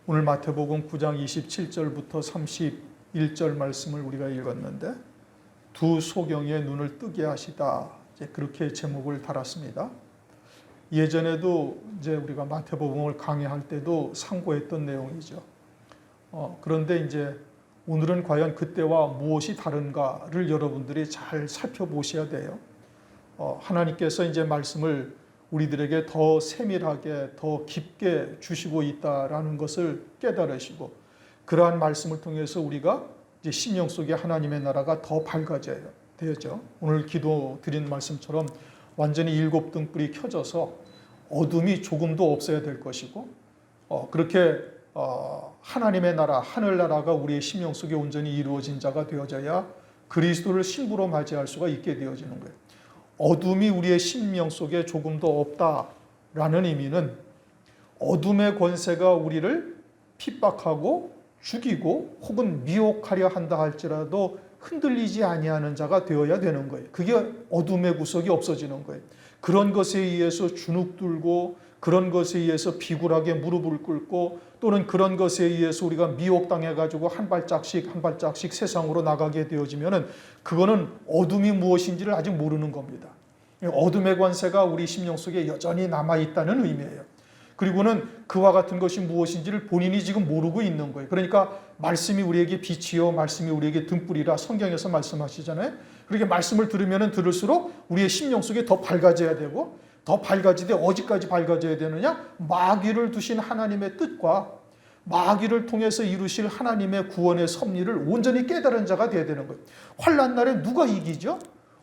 오늘 마태복음 9장 27절부터 31절 말씀을 우리가 읽었는데 두 소경의 눈을 뜨게 하시다. 이제 그렇게 제목을 달았습니다. 예전에도 이제 우리가 마태복음을 강의할 때도 상고했던 내용이죠. 그런데 이제 오늘은 과연 그때와 무엇이 다른가를 여러분들이 잘 살펴보셔야 돼요. 하나님께서 이제 말씀을 우리들에게 더 세밀하게, 더 깊게 주시고 있다라는 것을 깨달으시고, 그러한 말씀을 통해서 우리가 이제 심령 속에 하나님의 나라가 더 밝아져야 되죠. 오늘 기도 드린 말씀처럼 완전히 7등불이 켜져서 어둠이 조금도 없어야 될 것이고, 그렇게 하나님의 나라, 하늘나라가 우리의 심령 속에 온전히 이루어진 자가 되어져야 그리스도를 신부로 맞이할 수가 있게 되어지는 거예요. 어둠이 우리의 심령 속에 조금도 없다라는 의미는 어둠의 권세가 우리를 핍박하고 죽이고 혹은 미혹하려 한다 할지라도 흔들리지 아니하는 자가 되어야 되는 거예요. 그게 어둠의 구석이 없어지는 거예요. 그런 것에 의해서 주눅들고, 그런 것에 의해서 비굴하게 무릎을 꿇고, 또는 그런 것에 의해서 우리가 미혹당해가지고 한 발짝씩 세상으로 나가게 되어지면은 그거는 어둠이 무엇인지를 아직 모르는 겁니다. 어둠의 권세가 우리 심령 속에 여전히 남아있다는 의미예요. 그리고는 그와 같은 것이 무엇인지를 본인이 지금 모르고 있는 거예요. 그러니까 말씀이 우리에게 빛이요, 말씀이 우리에게 등불이라 성경에서 말씀하시잖아요. 그렇게 말씀을 들으면 들을수록 우리의 심령 속에 더 밝아져야 되고, 더 밝아지되 어디까지 밝아져야 되느냐? 마귀를 두신 하나님의 뜻과 마귀를 통해서 이루실 하나님의 구원의 섭리를 온전히 깨달은 자가 되어야 되는 거예요. 환난 날에 누가 이기죠?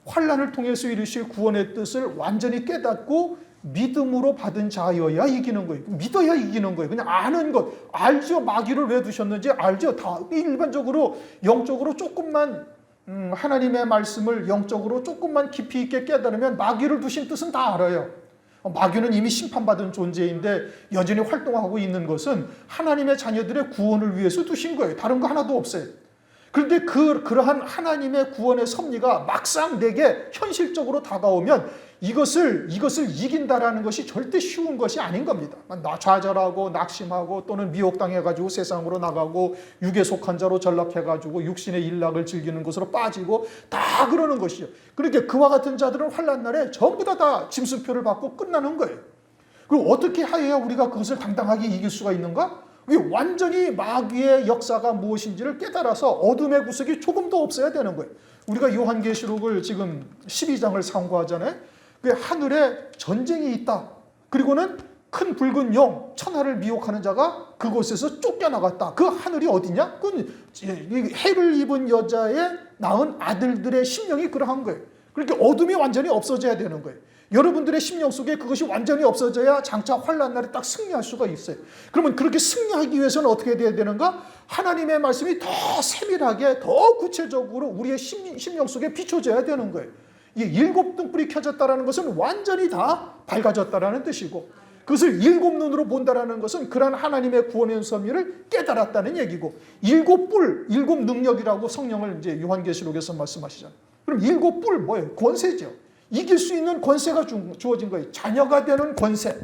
환난을 통해서 이루실 구원의 뜻을 완전히 깨닫고 믿음으로 받은 자여야 이기는 거예요. 믿어야 이기는 거예요. 그냥 아는 것, 알죠? 마귀를 왜 두셨는지 알죠? 다 일반적으로 영적으로 조금만 하나님의 말씀을 영적으로 조금만 깊이 있게 깨달으면 마귀를 두신 뜻은 다 알아요. 마귀는 이미 심판받은 존재인데 여전히 활동하고 있는 것은 하나님의 자녀들의 구원을 위해서 두신 거예요. 다른 거 하나도 없어요. 그런데 그러한 하나님의 구원의 섭리가 막상 내게 현실적으로 다가오면 이것을 이긴다라는 것이 절대 쉬운 것이 아닌 겁니다. 좌절하고 낙심하고 또는 미혹당해가지고 세상으로 나가고 육에 속한 자로 전락해가지고 육신의 일락을 즐기는 것으로 빠지고 다 그러는 것이죠. 그렇게 그와 같은 자들은 환난 날에 전부 다 짐승표를 받고 끝나는 거예요. 그리고 어떻게 하여야 우리가 그것을 당당하게 이길 수가 있는가? 완전히 마귀의 역사가 무엇인지를 깨달아서 어둠의 구석이 조금도 없어야 되는 거예요. 우리가 요한계시록을 지금 12장을 상고하잖아요. 하늘에 전쟁이 있다. 그리고는 큰 붉은 용, 천하를 미혹하는 자가 그곳에서 쫓겨나갔다. 그 하늘이 어디냐? 그건 해를 입은 여자의 낳은 아들들의 심령이 그러한 거예요. 그렇게 어둠이 완전히 없어져야 되는 거예요. 여러분들의 심령 속에 그것이 완전히 없어져야 장차 환난 날에 딱 승리할 수가 있어요. 그러면 그렇게 승리하기 위해서는 어떻게 돼야 되는가? 하나님의 말씀이 더 세밀하게, 더 구체적으로 우리의 심령 속에 비춰져야 되는 거예요. 이 7등불이 켜졌다는 것은 완전히 다 밝아졌다는 뜻이고, 그것을 7눈으로 본다는 것은 그러한 하나님의 구원의 섭리를 깨달았다는 얘기고, 7뿔, 7능력이라고 성령을 이제 요한계시록에서 말씀하시잖아요. 그럼 7뿔 뭐예요? 권세죠. 이길 수 있는 권세가 주어진 거예요. 자녀가 되는 권세.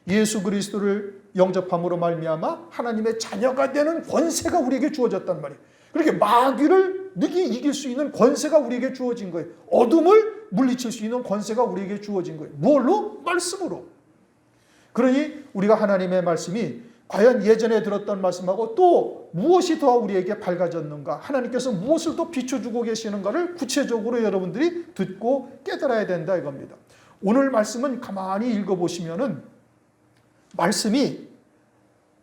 예수 그리스도를 영접함으로 말미암아 하나님의 자녀가 되는 권세가 우리에게 주어졌단 말이에요. 그렇게 마귀를 이길 수 있는 권세가 우리에게 주어진 거예요. 어둠을 물리칠 수 있는 권세가 우리에게 주어진 거예요. 뭘로? 말씀으로. 그러니 우리가 하나님의 말씀이 과연 예전에 들었던 말씀하고 또 무엇이 더 우리에게 밝아졌는가, 하나님께서 무엇을 더 비춰주고 계시는가를 구체적으로 여러분들이 듣고 깨달아야 된다 이겁니다. 오늘 말씀은 가만히 읽어보시면은 말씀이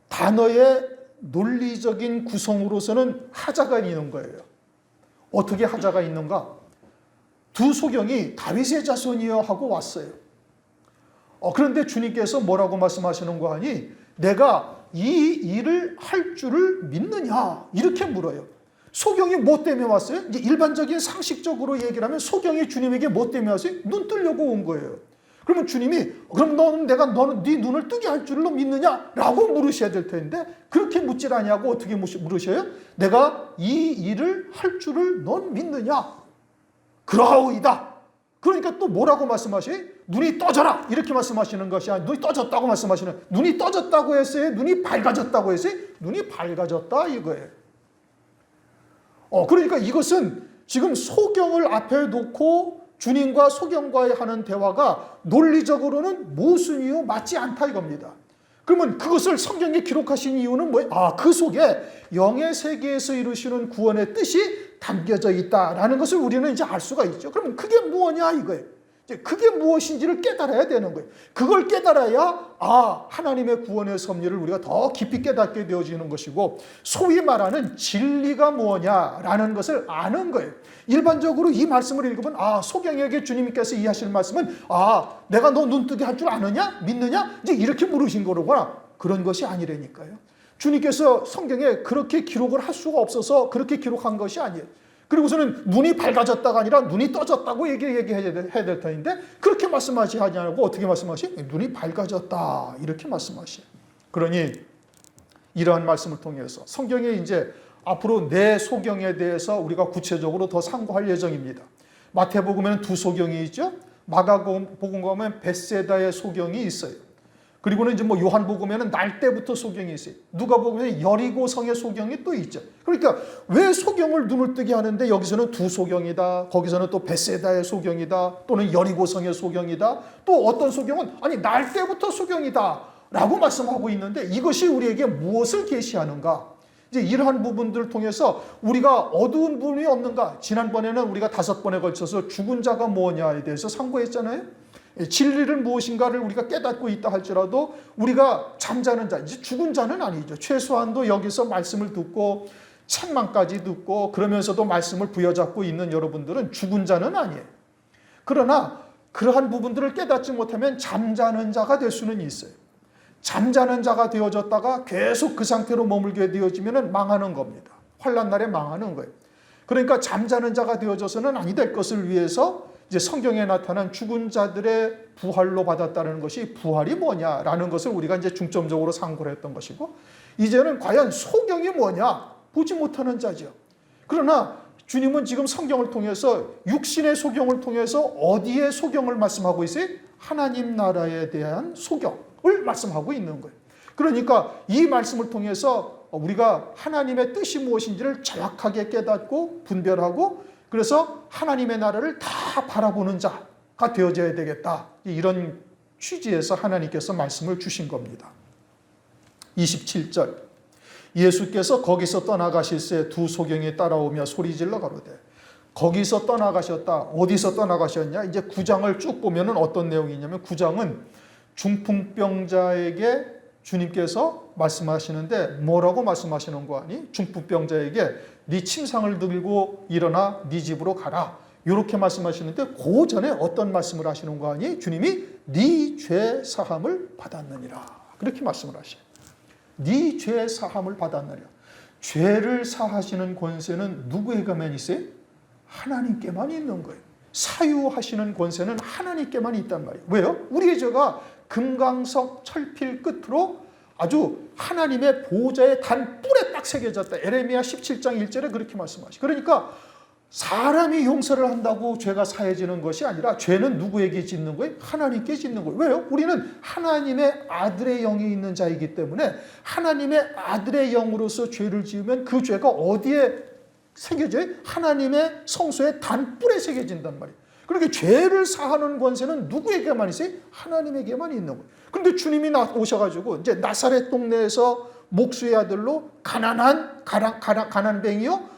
단어의 논리적인 구성으로서는 하자가 있는 거예요. 어떻게 하자가 있는가? 두 소경이 다윗의 자손이여 하고 왔어요. 그런데 주님께서 뭐라고 말씀하시는 거 아니? 내가 이 일을 할 줄을 믿느냐? 이렇게 물어요. 소경이 뭐 때문에 왔어요? 이제 일반적인 상식적으로 얘기를 하면 소경이 주님에게 뭐 때문에 왔어요? 눈 뜨려고 온 거예요. 그러면 주님이 그럼 너는 네 눈을 뜨게 할 줄을 너 믿느냐? 라고 물으셔야 될 텐데 그렇게 묻질 아니하고 어떻게 물으셔요? 내가 이 일을 할 줄을 넌 믿느냐? 그러하오이다. 그러니까 또 뭐라고 말씀하셔요? 눈이 떠져라 이렇게 말씀하시는 것이 아니라 눈이 떠졌다고 말씀하시는, 눈이 떠졌다고 했어요? 눈이 밝아졌다고 했어요? 눈이 밝아졌다 이거예요. 그러니까 이것은 지금 소경을 앞에 놓고 주님과 소경과의 하는 대화가 논리적으로는 모순이요 맞지 않다 이겁니다. 그러면 그것을 성경에 기록하신 이유는 뭐예요? 그 속에 영의 세계에서 이루시는 구원의 뜻이 담겨져 있다라는 것을 우리는 이제 알 수가 있죠. 그러면 그게 뭐냐 이거예요. 이제 그게 무엇인지를 깨달아야 되는 거예요. 그걸 깨달아야 하나님의 구원의 섭리를 우리가 더 깊이 깨닫게 되어지는 것이고, 소위 말하는 진리가 뭐냐라는 것을 아는 거예요. 일반적으로 이 말씀을 읽으면 소경에게 주님께서 이해하시는 말씀은 내가 너 눈뜨게 할 줄 아느냐? 믿느냐? 이제 이렇게 물으신 거로구나. 그런 것이 아니라니까요. 주님께서 성경에 그렇게 기록을 할 수가 없어서 그렇게 기록한 것이 아니에요. 그리고서는 눈이 밝아졌다가 아니라 눈이 떠졌다고 얘기해야 될 터인데 그렇게 말씀하지 않냐고 어떻게 말씀하시? 눈이 밝아졌다 이렇게 말씀하시요. 그러니 이러한 말씀을 통해서 성경에 이제 앞으로 네 소경에 대해서 우리가 구체적으로 더 상고할 예정입니다. 마태복음에는 두 소경이 있죠. 마가복음 가면 벳세다의 소경이 있어요. 그리고는 이제 요한복음에는 날 때부터 소경이 있어요. 누가복음에는 여리고성의 소경이 또 있죠. 그러니까 왜 소경을 눈을 뜨게 하는데 여기서는 두 소경이다, 거기서는 또 벳세다의 소경이다, 또는 여리고성의 소경이다, 또 어떤 소경은 날 때부터 소경이다라고 말씀하고 있는데 이것이 우리에게 무엇을 계시하는가? 이제 이러한 부분들을 통해서 우리가 어두운 부분이 없는가? 지난번에는 우리가 5번에 걸쳐서 죽은 자가 뭐냐에 대해서 상고했잖아요. 진리를 무엇인가를 우리가 깨닫고 있다 할지라도 우리가 잠자는 자, 이제 죽은 자는 아니죠. 최소한도 여기서 말씀을 듣고 책망까지 듣고 그러면서도 말씀을 부여잡고 있는 여러분들은 죽은 자는 아니에요. 그러나 그러한 부분들을 깨닫지 못하면 잠자는 자가 될 수는 있어요. 잠자는 자가 되어졌다가 계속 그 상태로 머물게 되어지면 망하는 겁니다. 환난 날에 망하는 거예요. 그러니까 잠자는 자가 되어져서는 아니 될 것을 위해서 이제 성경에 나타난 죽은 자들의 부활로 받았다는 것이 부활이 뭐냐라는 것을 우리가 이제 중점적으로 상고를 했던 것이고, 이제는 과연 소경이 뭐냐? 보지 못하는 자죠. 그러나 주님은 지금 성경을 통해서 육신의 소경을 통해서 어디에 소경을 말씀하고 있어요? 하나님 나라에 대한 소경을 말씀하고 있는 거예요. 그러니까 이 말씀을 통해서 우리가 하나님의 뜻이 무엇인지를 정확하게 깨닫고 분별하고 그래서 하나님의 나라를 다 바라보는 자가 되어져야 되겠다. 이런 취지에서 하나님께서 말씀을 주신 겁니다. 27절 예수께서 거기서 떠나가실새 두 소경이 따라오며 소리질러 가로되. 거기서 떠나가셨다. 어디서 떠나가셨냐? 이제 9장을 쭉 보면 어떤 내용이냐면 9장은 중풍병자에게 주님께서 말씀하시는데 뭐라고 말씀하시는 거 아니? 중풍병자에게 네 침상을 들고 일어나 네 집으로 가라. 이렇게 말씀하시는데 그 전에 어떤 말씀을 하시는 거 아니? 주님이 네 죄 사함을 받았느니라. 그렇게 말씀을 하셔요. 네 죄 사함을 받았느니라. 죄를 사하시는 권세는 누구에게만 있어요? 하나님께만 있는 거예요. 사유하시는 권세는 하나님께만 있단 말이에요. 왜요? 우리의 죄가 금강석 철필 끝으로 아주 하나님의 보좌의 단 뿔에 딱 새겨졌다. 에레미야 17장 1절에 그렇게 말씀하시죠. 그러니까 사람이 용서를 한다고 죄가 사해지는 것이 아니라 죄는 누구에게 짓는 거예요? 하나님께 짓는 거예요. 왜요? 우리는 하나님의 아들의 영이 있는 자이기 때문에 하나님의 아들의 영으로서 죄를 지으면 그 죄가 어디에 새겨져요? 하나님의 성소의 단 뿔에 새겨진단 말이에요. 그렇게 죄를 사하는 권세는 누구에게만 있어요? 하나님에게만 있는 거예요. 그런데 주님이 오셔가지고 이제 나사렛 동네에서 목수의 아들로 가난뱅이요,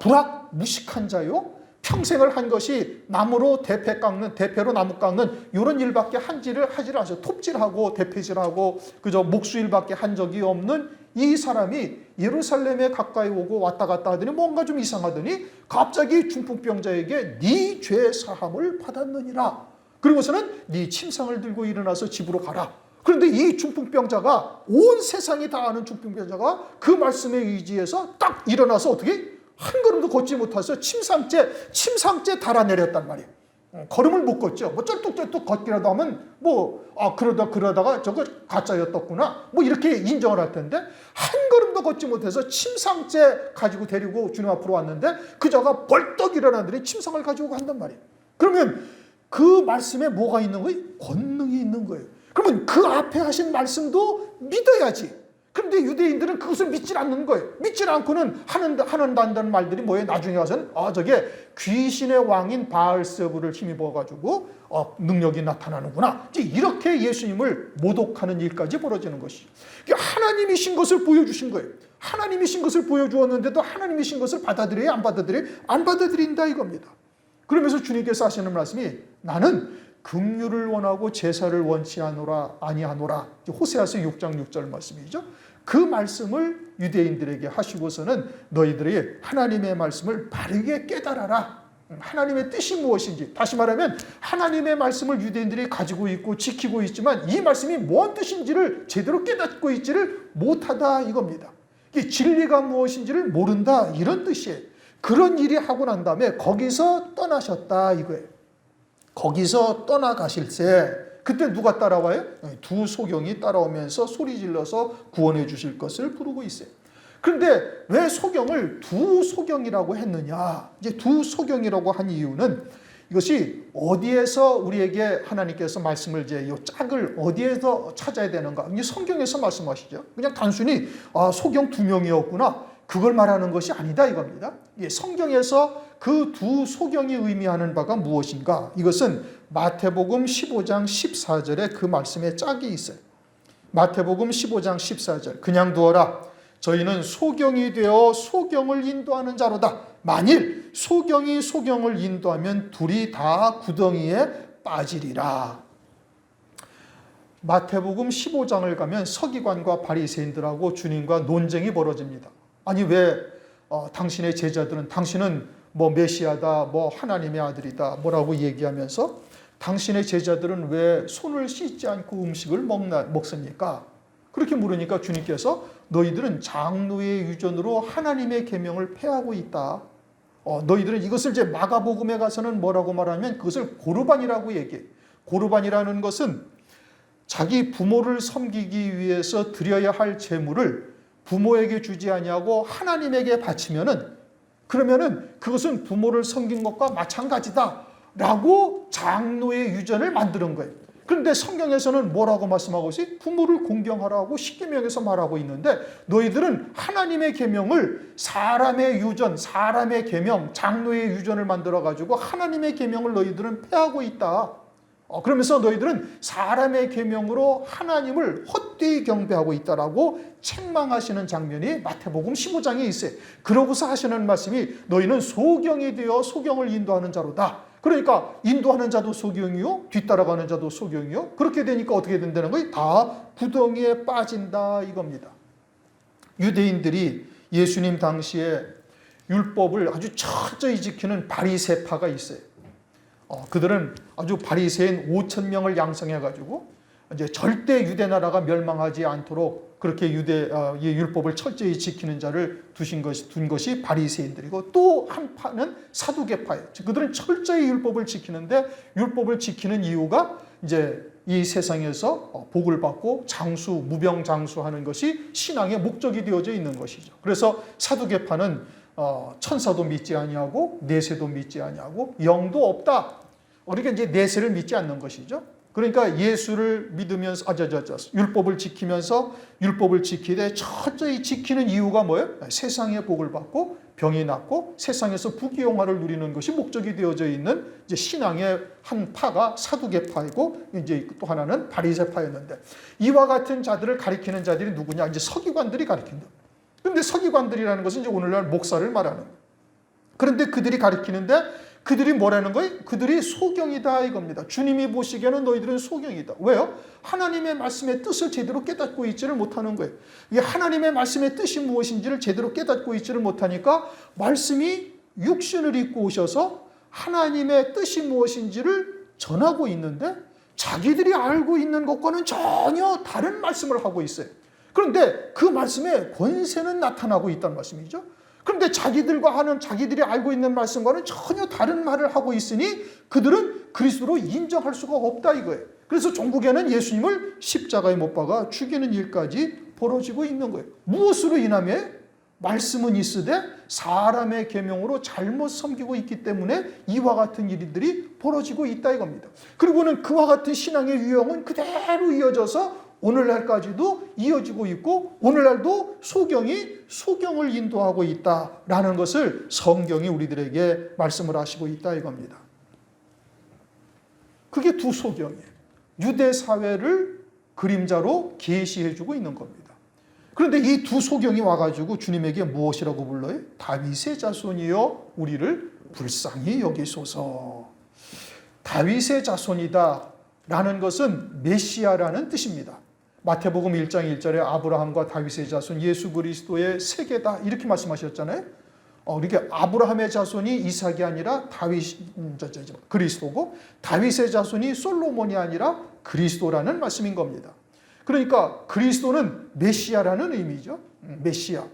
불악 무식한 자요, 평생을 한 것이 나무로 대패로 나무 깎는 이런 일밖에 하지를 않았어요. 톱질하고 대패질하고 그저 목수일밖에 한 적이 없는 이 사람이 예루살렘에 가까이 오고 왔다 갔다 하더니 뭔가 좀 이상하더니 갑자기 중풍병자에게 네 죄 사함을 받았느니라. 그리고서는 네 침상을 들고 일어나서 집으로 가라. 그런데 이 중풍병자가 온 세상이 다 아는 중풍병자가 그 말씀에 의지해서 딱 일어나서 어떻게 한 걸음도 걷지 못해서 침상째 달아내렸단 말이에요. 걸음을 못 걷죠. 뭐 쩔뚝쩔뚝 걷기라도 하면 그러다가 저거 가짜였었구나. 뭐 이렇게 인정을 할 텐데 한 걸음도 걷지 못해서 침상째 가지고 데리고 주님 앞으로 왔는데 그자가 벌떡 일어나더니 침상을 가지고 간단 말이에요. 그러면 그 말씀에 뭐가 있는 거예요? 권능이 있는 거예요. 그러면 그 앞에 하신 말씀도 믿어야지. 그런데 유대인들은 그것을 믿질 않는 거예요. 믿질 않고는 한다는 말들이 뭐예요? 나중에 와서는 저게 귀신의 왕인 바알세불을 힘입어가지고 능력이 나타나는구나. 이제 이렇게 예수님을 모독하는 일까지 벌어지는 것이죠. 하나님이신 것을 보여주신 거예요. 하나님이신 것을 보여주었는데도 하나님이신 것을 받아들여야 안 받아들여요? 안 받아들인다 이겁니다. 그러면서 주님께서 하시는 말씀이 나는 긍휼을 원하고 제사를 원치 아니하노라. 호세아서 6장 6절 말씀이죠. 그 말씀을 유대인들에게 하시고서는 너희들이 하나님의 말씀을 바르게 깨달아라. 하나님의 뜻이 무엇인지. 다시 말하면 하나님의 말씀을 유대인들이 가지고 있고 지키고 있지만 이 말씀이 뭔 뜻인지를 제대로 깨닫고 있지를 못하다 이겁니다. 이 진리가 무엇인지를 모른다 이런 뜻이에요. 그런 일이 하고 난 다음에 거기서 떠나셨다 이거예요. 거기서 떠나가실새 그때 누가 따라와요? 두 소경이 따라오면서 소리 질러서 구원해 주실 것을 부르고 있어요. 그런데 왜 소경을 두 소경이라고 했느냐? 이제 두 소경이라고 한 이유는 이것이 어디에서 우리에게 하나님께서 말씀을 이제 이 짝을 어디에서 찾아야 되는가? 이제 성경에서 말씀하시죠. 그냥 단순히 소경 두 명이었구나. 그걸 말하는 것이 아니다 이겁니다. 성경에서 그 두 소경이 의미하는 바가 무엇인가? 이것은 마태복음 15장 14절에 그 말씀에 짝이 있어요. 마태복음 15장 14절 그냥 두어라. 저희는 소경이 되어 소경을 인도하는 자로다. 만일 소경이 소경을 인도하면 둘이 다 구덩이에 빠지리라. 마태복음 15장을 가면 서기관과 바리새인들하고 주님과 논쟁이 벌어집니다. 아니 왜 당신의 제자들은 당신은 뭐 메시아다, 뭐 하나님의 아들이다, 뭐라고 얘기하면서 당신의 제자들은 왜 손을 씻지 않고 음식을 먹습니까? 그렇게 물으니까 주님께서 너희들은 장로의 유전으로 하나님의 계명을 폐하고 있다. 너희들은 이것을 이제 마가복음에 가서는 뭐라고 말하면 그것을 고르반이라고 얘기해. 고르반이라는 것은 자기 부모를 섬기기 위해서 드려야 할 제물을 부모에게 주지 아니하고 하나님에게 바치면은 그러면은 그것은 부모를 섬긴 것과 마찬가지다라고 장로의 유전을 만드는 거예요. 그런데 성경에서는 뭐라고 말씀하고 있어요? 부모를 공경하라고 십계명에서 말하고 있는데 너희들은 하나님의 계명을 사람의 유전, 사람의 계명, 장로의 유전을 만들어 가지고 하나님의 계명을 너희들은 폐하고 있다. 그러면서 너희들은 사람의 계명으로 하나님을 헛되이 경배하고 있다라고 책망하시는 장면이 마태복음 15장에 있어요. 그러고서 하시는 말씀이 너희는 소경이 되어 소경을 인도하는 자로다. 그러니까 인도하는 자도 소경이요, 뒤따라가는 자도 소경이요. 그렇게 되니까 어떻게 된다는 거예요? 다 구덩이에 빠진다 이겁니다. 유대인들이 예수님 당시에 율법을 아주 철저히 지키는 바리새파가 있어요. 그들은 아주 바리새인 5,000명을 양성해가지고 이제 절대 유대 나라가 멸망하지 않도록 그렇게 율법을 철저히 지키는 자를 둔 것이 바리새인들이고 또 한 파는 사두개파예요. 그들은 철저히 율법을 지키는데 율법을 지키는 이유가 이제 이 세상에서 복을 받고 무병장수하는 것이 신앙의 목적이 되어져 있는 것이죠. 그래서 사두개파는 천사도 믿지 아니하고 내세도 믿지 아니하고 영도 없다. 우리가 이제 내세를 믿지 않는 것이죠. 그러니까 예수를 믿으면서 율법을 지키면서 율법을 지키되 철저히 지키는 이유가 뭐예요? 세상의 복을 받고 병이 낫고 세상에서 부귀영화를 누리는 것이 목적이 되어져 있는 이제 신앙의 한 파가 사두개파이고 이제 또 하나는 바리새파였는데 이와 같은 자들을 가리키는 자들이 누구냐? 이제 서기관들이 가리킨다. 그런데 서기관들이라는 것은 이제 오늘날 목사를 말하는 거예요. 그런데 그들이 가리키는데 그들이 뭐라는 거예요? 그들이 소경이다 이겁니다. 주님이 보시기에는 너희들은 소경이다. 왜요? 하나님의 말씀의 뜻을 제대로 깨닫고 있지를 못하는 거예요. 이게 하나님의 말씀의 뜻이 무엇인지를 제대로 깨닫고 있지를 못하니까 말씀이 육신을 입고 오셔서 하나님의 뜻이 무엇인지를 전하고 있는데 자기들이 알고 있는 것과는 전혀 다른 말씀을 하고 있어요. 그런데 그 말씀에 권세는 나타나고 있다는 말씀이죠. 그런데 자기들이 알고 있는 말씀과는 전혀 다른 말을 하고 있으니 그들은 그리스도로 인정할 수가 없다 이거예요. 그래서 종국에는 예수님을 십자가에 못 박아 죽이는 일까지 벌어지고 있는 거예요. 무엇으로 인하며? 말씀은 있으되 사람의 계명으로 잘못 섬기고 있기 때문에 이와 같은 일들이 벌어지고 있다 이겁니다. 그리고는 그와 같은 신앙의 유형은 그대로 이어져서 오늘날까지도 이어지고 있고 오늘날도 소경을 인도하고 있다라는 것을 성경이 우리들에게 말씀을 하시고 있다 이겁니다. 그게 두 소경이에요. 유대 사회를 그림자로 계시해주고 있는 겁니다. 그런데 이 두 소경이 와가지고 주님에게 무엇이라고 불러요? 다윗의 자손이여 우리를 불쌍히 여기소서. 다윗의 자손이다 라는 것은 메시아라는 뜻입니다. 마태복음 1장 1절에 아브라함과 다윗의 자손 예수 그리스도의 세계다 이렇게 말씀하셨잖아요. 이렇게 아브라함의 자손이 이삭이 아니라 그리스도고 다윗의 자손이 솔로몬이 아니라 그리스도라는 말씀인 겁니다. 그러니까 그리스도는 메시아라는 의미죠. 메시아.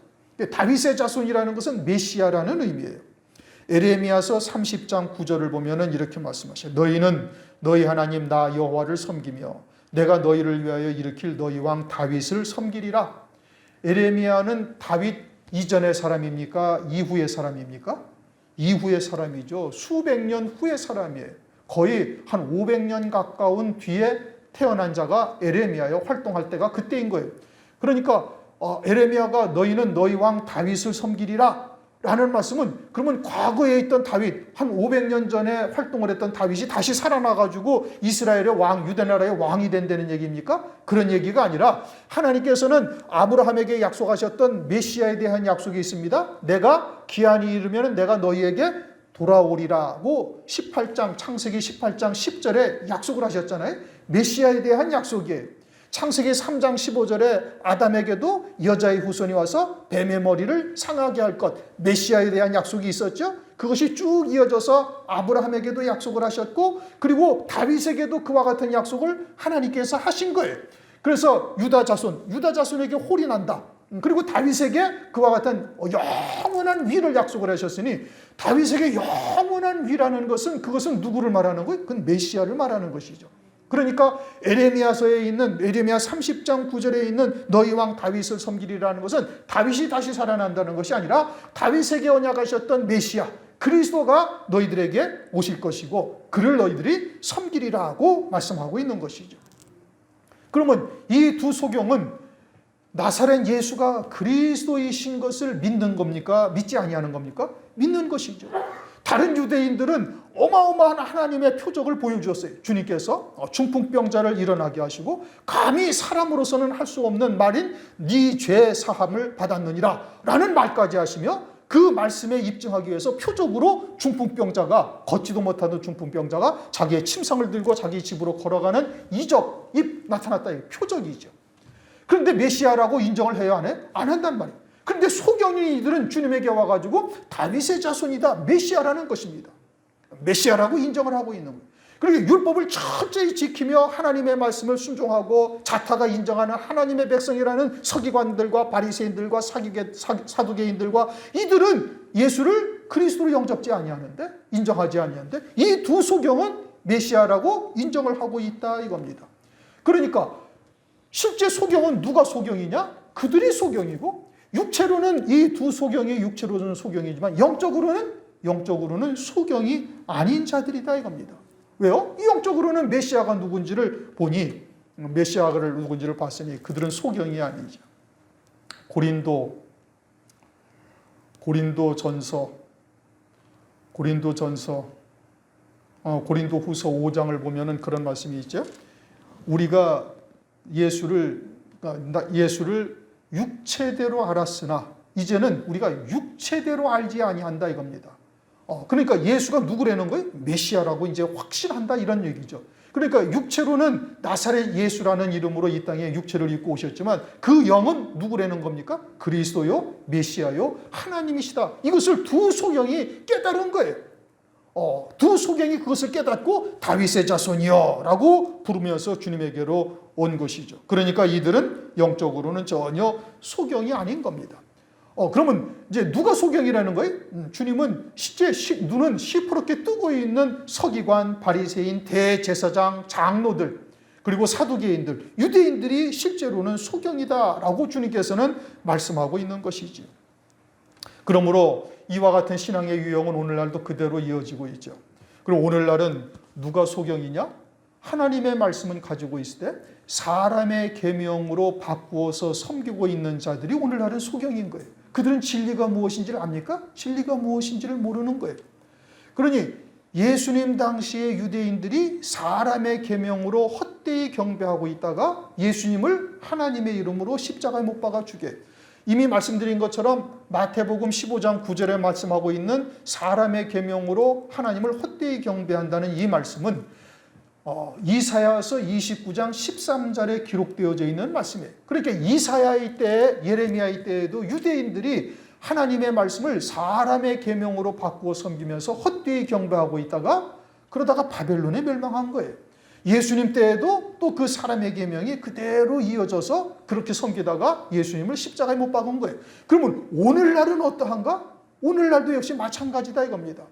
다윗의 자손이라는 것은 메시아라는 의미예요. 에레미야서 30장 9절을 보면은 이렇게 말씀하셔요. 너희는 너희 하나님 나 여호와를 섬기며 내가 너희를 위하여 일으킬 너희 왕 다윗을 섬기리라. 에레미야는 다윗 이전의 사람입니까? 이후의 사람입니까? 이후의 사람이죠. 수백 년 후의 사람이에요. 거의 한 500년 가까운 뒤에 태어난 자가 에레미야요. 활동할 때가 그때인 거예요. 그러니까 에레미야가 너희는 너희 왕 다윗을 섬기리라 라는 말씀은 그러면 과거에 있던 다윗, 한 500년 전에 활동을 했던 다윗이 다시 살아나가지고 이스라엘의 왕, 유대나라의 왕이 된다는 얘기입니까? 그런 얘기가 아니라 하나님께서는 아브라함에게 약속하셨던 메시아에 대한 약속이 있습니다. 내가 기한이 이르면 내가 너희에게 돌아오리라고 창세기 18장 10절에 약속을 하셨잖아요. 메시아에 대한 약속이에요. 창세기 3장 15절에 아담에게도 여자의 후손이 와서 뱀의 머리를 상하게 할 것, 메시아에 대한 약속이 있었죠. 그것이 쭉 이어져서 아브라함에게도 약속을 하셨고 그리고 다윗에게도 그와 같은 약속을 하나님께서 하신 거예요. 그래서 유다 자손에게 홀이 난다. 그리고 다윗에게 그와 같은 영원한 위를 약속을 하셨으니 다윗에게 영원한 위라는 것은 그것은 누구를 말하는 거예요? 그건 메시아를 말하는 것이죠. 그러니까 에레미야 30장 9절에 있는 너희 왕 다윗을 섬기리라는 것은 다윗이 다시 살아난다는 것이 아니라 다윗에게 언약하셨던 메시아 그리스도가 너희들에게 오실 것이고 그를 너희들이 섬기리라고 말씀하고 있는 것이죠. 그러면 이 두 소경은 나사렛 예수가 그리스도이신 것을 믿는 겁니까? 믿지 아니하는 겁니까? 믿는 것이죠. 다른 유대인들은 어마어마한 하나님의 표적을 보여주었어요. 주님께서 중풍병자를 일어나게 하시고 감히 사람으로서는 할 수 없는 말인 네 죄 사함을 받았느니라 라는 말까지 하시며 그 말씀에 입증하기 위해서 표적으로 중풍병자가 걷지도 못하는 중풍병자가 자기의 침상을 들고 자기 집으로 걸어가는 이적이 나타났다. 표적이죠. 그런데 메시아라고 인정을 해야 안 해? 안 한단 말이에요. 그런데 소경이들은 주님에게 와가지고 다윗의 자손이다. 메시아라는 것입니다. 메시아라고 인정을 하고 있는 거예요. 그리고 율법을 철저히 지키며 하나님의 말씀을 순종하고 자타가 인정하는 하나님의 백성이라는 서기관들과 바리새인들과 사두개인들과 이들은 예수를 그리스도로 영접지 아니하는데 인정하지 아니하는데 이 두 소경은 메시아라고 인정을 하고 있다 이겁니다. 그러니까 실제 소경은 누가 소경이냐? 그들이 소경이고 육체로는 이 두 소경이 육체로는 소경이지만 영적으로는 소경이 아닌 자들이다 이겁니다. 왜요? 영적으로는 메시아가 누군지를 보니 메시아를 누군지를 봤으니 그들은 소경이 아니죠. 고린도전서 고린도후서 5장을 보면은 그런 말씀이 있죠. 우리가 예수를 육체대로 알았으나 이제는 우리가 육체대로 알지 아니한다 이겁니다. 그러니까 예수가 누구라는 거예요? 메시아라고 이제 확신한다 이런 얘기죠. 그러니까 육체로는 나사렛 예수라는 이름으로 이 땅에 육체를 입고 오셨지만 그 영은 누구라는 겁니까? 그리스도요, 메시아요, 하나님이시다. 이것을 두 소경이 깨달은 거예요. 두 소경이 그것을 깨닫고 다윗의 자손이여 라고 부르면서 주님에게로 온 것이죠. 그러니까 이들은 영적으로는 전혀 소경이 아닌 겁니다. 그러면 이제 누가 소경이라는 거예요? 주님은 실제 눈은 시퍼렇게 뜨고 있는 서기관, 바리새인, 대제사장, 장로들 그리고 사두개인들, 유대인들이 실제로는 소경이다라고 주님께서는 말씀하고 있는 것이죠. 그러므로 이와 같은 신앙의 유형은 오늘날도 그대로 이어지고 있죠. 그럼 오늘날은 누가 소경이냐? 하나님의 말씀은 가지고 있을 때 사람의 계명으로 바꾸어서 섬기고 있는 자들이 오늘날은 소경인 거예요. 그들은 진리가 무엇인지를 압니까? 진리가 무엇인지를 모르는 거예요. 그러니 예수님 당시의 유대인들이 사람의 계명으로 헛되이 경배하고 있다가 예수님을 하나님의 이름으로 십자가에 못 박아 주게. 이미 말씀드린 것처럼 마태복음 15장 9절에 말씀하고 있는 사람의 계명으로 하나님을 헛되이 경배한다는 이 말씀은 이사야서 29장 13절에 기록되어져 있는 말씀이에요. 그러니까 이사야의 때, 예레미야의 때에도 유대인들이 하나님의 말씀을 사람의 계명으로 바꾸어 섬기면서 헛되이 경배하고 있다가 그러다가 바벨론에 멸망한 거예요. 예수님 때에도 또 그 사람의 계명이 그대로 이어져서 그렇게 섬기다가 예수님을 십자가에 못 박은 거예요. 그러면 오늘날은 어떠한가? 오늘날도 역시 마찬가지다 이겁니다.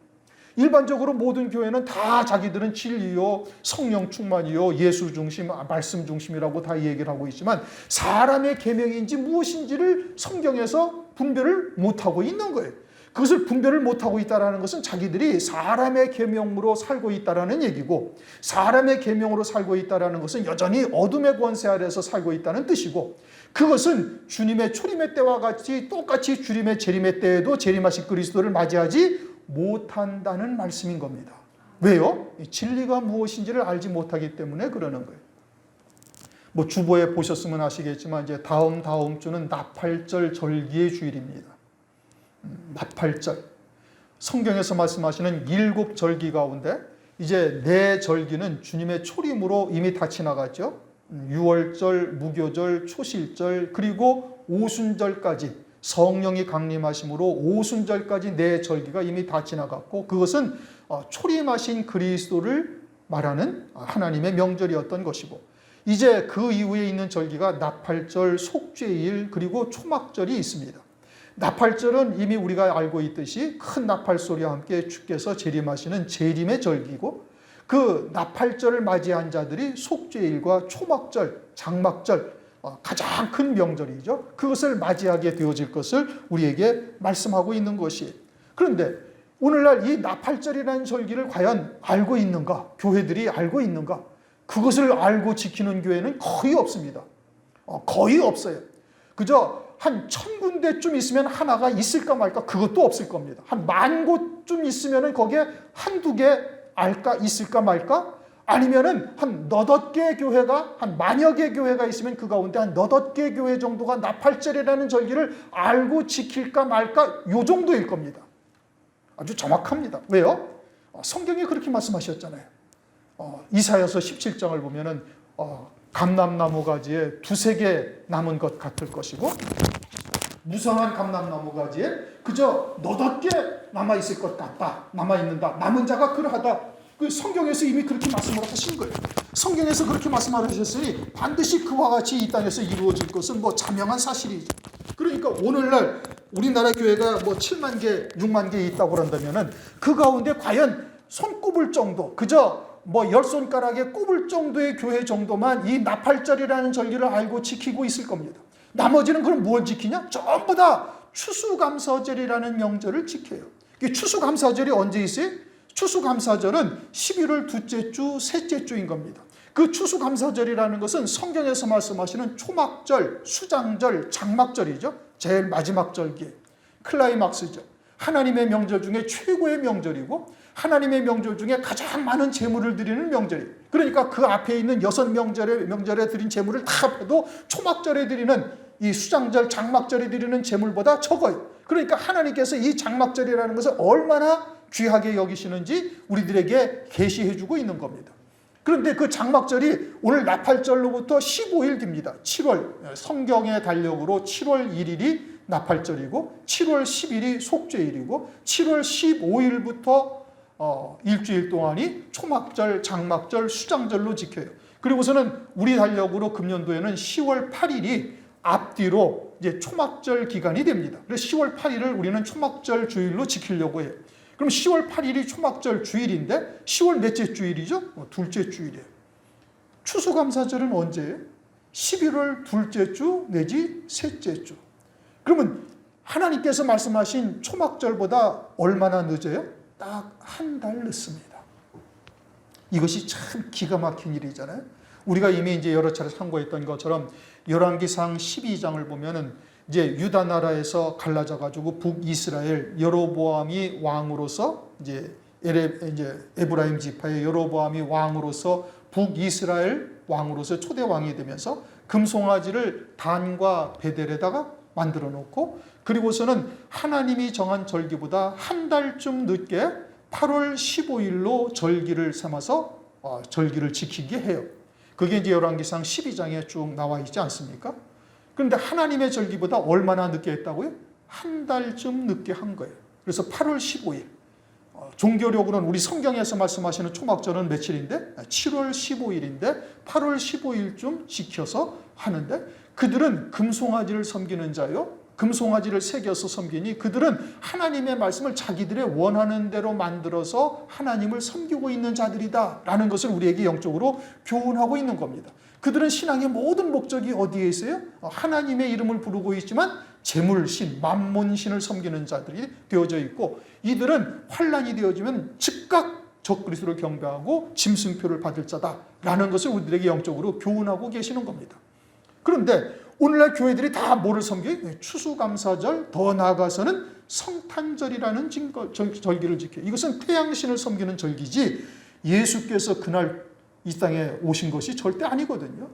일반적으로 모든 교회는 다 자기들은 진리요, 성령 충만이요, 예수 중심, 말씀 중심이라고 다 얘기를 하고 있지만 사람의 계명인지 무엇인지를 성경에서 분별을 못하고 있는 거예요. 그것을 분별을 못하고 있다는 것은 자기들이 사람의 계명으로 살고 있다는 얘기고, 사람의 계명으로 살고 있다는 것은 여전히 어둠의 권세 아래에서 살고 있다는 뜻이고, 그것은 주님의 초림의 때와 같이 똑같이 주님의 재림의 때에도 재림하신 그리스도를 맞이하지 못한다는 말씀인 겁니다. 왜요? 진리가 무엇인지를 알지 못하기 때문에 그러는 거예요. 뭐 주보에 보셨으면 아시겠지만 이제 다음 주는 나팔절 절기의 주일입니다. 나팔절. 성경에서 말씀하시는 7절기 가운데 이제 4절기는 주님의 초림으로 이미 다 지나갔죠. 6월절, 무교절, 초실절, 그리고 오순절까지 성령이 강림하심으로 오순절까지 4절기가 이미 다 지나갔고, 그것은 초림하신 그리스도를 말하는 하나님의 명절이었던 것이고, 이제 그 이후에 있는 절기가 나팔절, 속죄일, 그리고 초막절이 있습니다. 나팔절은 이미 우리가 알고 있듯이 큰 나팔 소리와 함께 주께서 재림하시는 재림의 절기고, 그 나팔절을 맞이한 자들이 속죄일과 초막절, 장막절, 가장 큰 명절이죠. 그것을 맞이하게 되어질 것을 우리에게 말씀하고 있는 것이에요. 그런데 오늘날 이 나팔절이라는 절기를 과연 알고 있는가? 교회들이 알고 있는가? 그것을 알고 지키는 교회는 거의 없습니다. 거의 없어요. 그저 한 1000군데쯤 있으면 하나가 있을까 말까, 그것도 없을 겁니다. 한 10,000곳쯤 있으면 거기에 한두 개 알까 있을까 말까, 아니면은 한 너댓 개 교회가, 한 만여 개 교회가 있으면 그 가운데 한 너댓 개 교회 정도가 나팔절이라는 절기를 알고 지킬까 말까, 요 정도일 겁니다. 아주 정확합니다. 왜요? 성경이 그렇게 말씀하셨잖아요. 이사야서 17장을 보면은 감람나무 가지에 2-3개 남은 것 같을 것이고, 무성한 감람나무 가지에 그저 너댓 개 남아있을 것 같다, 남아있는다, 남은 자가 그러하다. 그 성경에서 이미 그렇게 말씀을 하신 거예요. 성경에서 그렇게 말씀하셨으니 반드시 그와 같이 이 땅에서 이루어질 것은 뭐 자명한 사실이죠. 그러니까 오늘날 우리나라 교회가 뭐 7만 개, 6만 개 있다고 그런다면은 그 가운데 과연 손꼽을 정도, 그저 뭐 10손가락에 꼽을 정도의 교회 정도만 이 나팔절이라는 절기를 알고 지키고 있을 겁니다. 나머지는 그럼 뭘 지키냐? 전부 다 추수감사절이라는 명절을 지켜요. 추수감사절이 언제 있어요? 추수감사절은 11월 둘째 주, 셋째 주인 겁니다. 그 추수감사절이라는 것은 성경에서 말씀하시는 초막절, 수장절, 장막절이죠. 제일 마지막 절기에 클라이막스죠. 하나님의 명절 중에 최고의 명절이고, 하나님의 명절 중에 가장 많은 제물을 드리는 명절이에요. 그러니까 그 앞에 있는 6명절에 드린 제물을 다 합해도 초막절에 드리는 이 수장절, 장막절에 드리는 제물보다 적어요. 그러니까 하나님께서 이 장막절이라는 것을 얼마나 귀하게 여기시는지 우리들에게 계시해주고 있는 겁니다. 그런데 그 장막절이 오늘 나팔절로부터 15일 됩니다. 7월, 성경의 달력으로 7월 1일이 나팔절이고, 7월 10일이 속죄일이고, 7월 15일부터 일주일 동안이 초막절, 장막절, 수장절로 지켜요. 그리고서는 우리 달력으로 금년도에는 10월 8일이 앞뒤로 이제 초막절 기간이 됩니다. 그래서 10월 8일을 우리는 초막절 주일로 지키려고 해요. 그럼 10월 8일이 초막절 주일인데 10월 넷째 주일이죠? 둘째 주일이에요. 추수감사절은 언제예요? 11월 둘째 주 내지 셋째 주. 그러면 하나님께서 말씀하신 초막절보다 얼마나 늦어요? 딱 한 달 늦습니다. 이것이 참 기가 막힌 일이잖아요. 우리가 이미 이제 여러 차례 참고했던 것처럼 열왕기상 12장을 보면은 이제 유다 나라에서 갈라져 가지고 북이스라엘 여로보암이 왕으로서 이제 에브라임 지파의 여로보암이 왕으로서 북이스라엘 왕으로서 초대 왕이 되면서 금송아지를 단과 베델에다가 만들어 놓고, 그리고서는 하나님이 정한 절기보다 한 달쯤 늦게 8월 15일로 절기를 삼아서 절기를 지키게 해요. 그게 이제 열왕기상 12장에 쭉 나와 있지 않습니까? 그런데 하나님의 절기보다 얼마나 늦게 했다고요? 한 달쯤 늦게 한 거예요. 그래서 8월 15일. 종교력으로는 우리 성경에서 말씀하시는 초막절은 며칠인데 7월 15일인데 8월 15일쯤 지켜서 하는데, 그들은 금송아지를 섬기는 자요, 금송아지를 새겨서 섬기니 그들은 하나님의 말씀을 자기들의 원하는 대로 만들어서 하나님을 섬기고 있는 자들이다 라는 것을 우리에게 영적으로 교훈하고 있는 겁니다. 그들은 신앙의 모든 목적이 어디에 있어요? 하나님의 이름을 부르고 있지만 재물신, 만몬신을 섬기는 자들이 되어져 있고, 이들은 환란이 되어지면 즉각 적그리스도를 경배하고 짐승표를 받을 자다라는 것을 우리들에게 영적으로 교훈하고 계시는 겁니다. 그런데 오늘날 교회들이 다 뭐를 섬겨요? 추수감사절, 더 나아가서는 성탄절이라는 절기를 지켜요. 이것은 태양신을 섬기는 절기지 예수께서 그날 이 땅에 오신 것이 절대 아니거든요.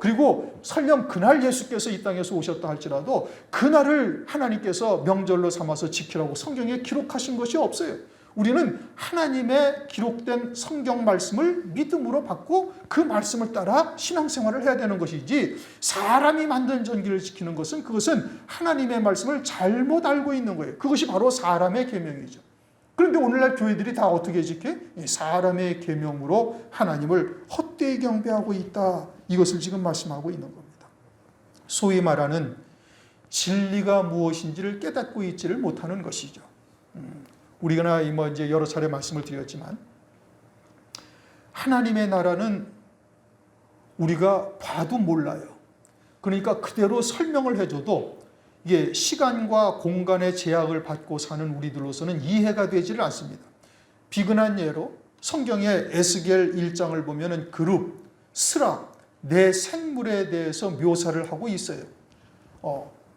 그리고 설령 그날 예수께서 이 땅에서 오셨다 할지라도 그날을 하나님께서 명절로 삼아서 지키라고 성경에 기록하신 것이 없어요. 우리는 하나님의 기록된 성경 말씀을 믿음으로 받고 그 말씀을 따라 신앙생활을 해야 되는 것이지, 사람이 만든 절기를 지키는 것은 그것은 하나님의 말씀을 잘못 알고 있는 거예요. 그것이 바로 사람의 계명이죠. 그런데 오늘날 교회들이 다 어떻게 지켜? 사람의 계명으로 하나님을 헛되이 경배하고 있다. 이것을 지금 말씀하고 있는 겁니다. 소위 말하는 진리가 무엇인지를 깨닫고 있지를 못하는 것이죠. 우리가 이제 여러 차례 말씀을 드렸지만 하나님의 나라는 우리가 봐도 몰라요. 그러니까 그대로 설명을 해줘도 이게 시간과 공간의 제약을 받고 사는 우리들로서는 이해가 되지를 않습니다. 비근한 예로 성경의 에스겔 1장을 보면은 그룹, 스락, 네 생물에 대해서 묘사를 하고 있어요.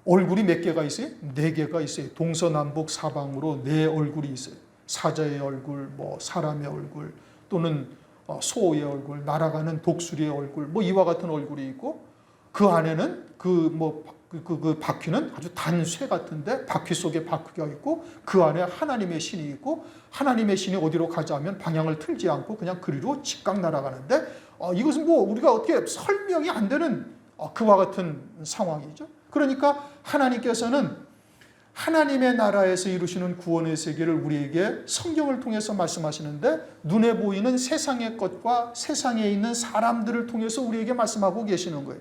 얼굴이 몇 개가 있어요? 4개가 있어요. 동서남북 사방으로 4 얼굴이 있어요. 사자의 얼굴, 사람의 얼굴, 또는 소의 얼굴, 날아가는 독수리의 얼굴, 이와 같은 얼굴이 있고, 그 안에는 그 바퀴는 아주 단쇠 같은데 바퀴 속에 바퀴가 있고, 그 안에 하나님의 신이 있고, 하나님의 신이 어디로 가자 하면 방향을 틀지 않고 그냥 그리로 직각 날아가는데, 이것은 우리가 어떻게 설명이 안 되는 그와 같은 상황이죠. 그러니까 하나님께서는 하나님의 나라에서 이루시는 구원의 세계를 우리에게 성경을 통해서 말씀하시는데, 눈에 보이는 세상의 것과 세상에 있는 사람들을 통해서 우리에게 말씀하고 계시는 거예요.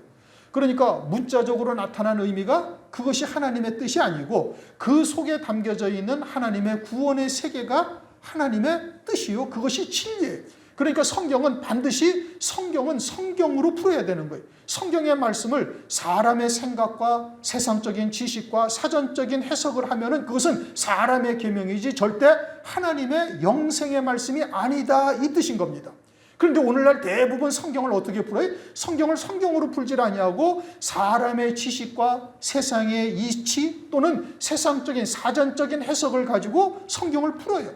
그러니까 문자적으로 나타난 의미가 그것이 하나님의 뜻이 아니고 그 속에 담겨져 있는 하나님의 구원의 세계가 하나님의 뜻이요, 그것이 진리예요. 그러니까 성경은 반드시 성경으로 풀어야 되는 거예요. 성경의 말씀을 사람의 생각과 세상적인 지식과 사전적인 해석을 하면은 그것은 사람의 계명이지 절대 하나님의 영생의 말씀이 아니다, 이 뜻인 겁니다. 그런데 오늘날 대부분 성경을 어떻게 풀어요? 성경을 성경으로 풀질 아니하고 사람의 지식과 세상의 이치 또는 세상적인 사전적인 해석을 가지고 성경을 풀어요.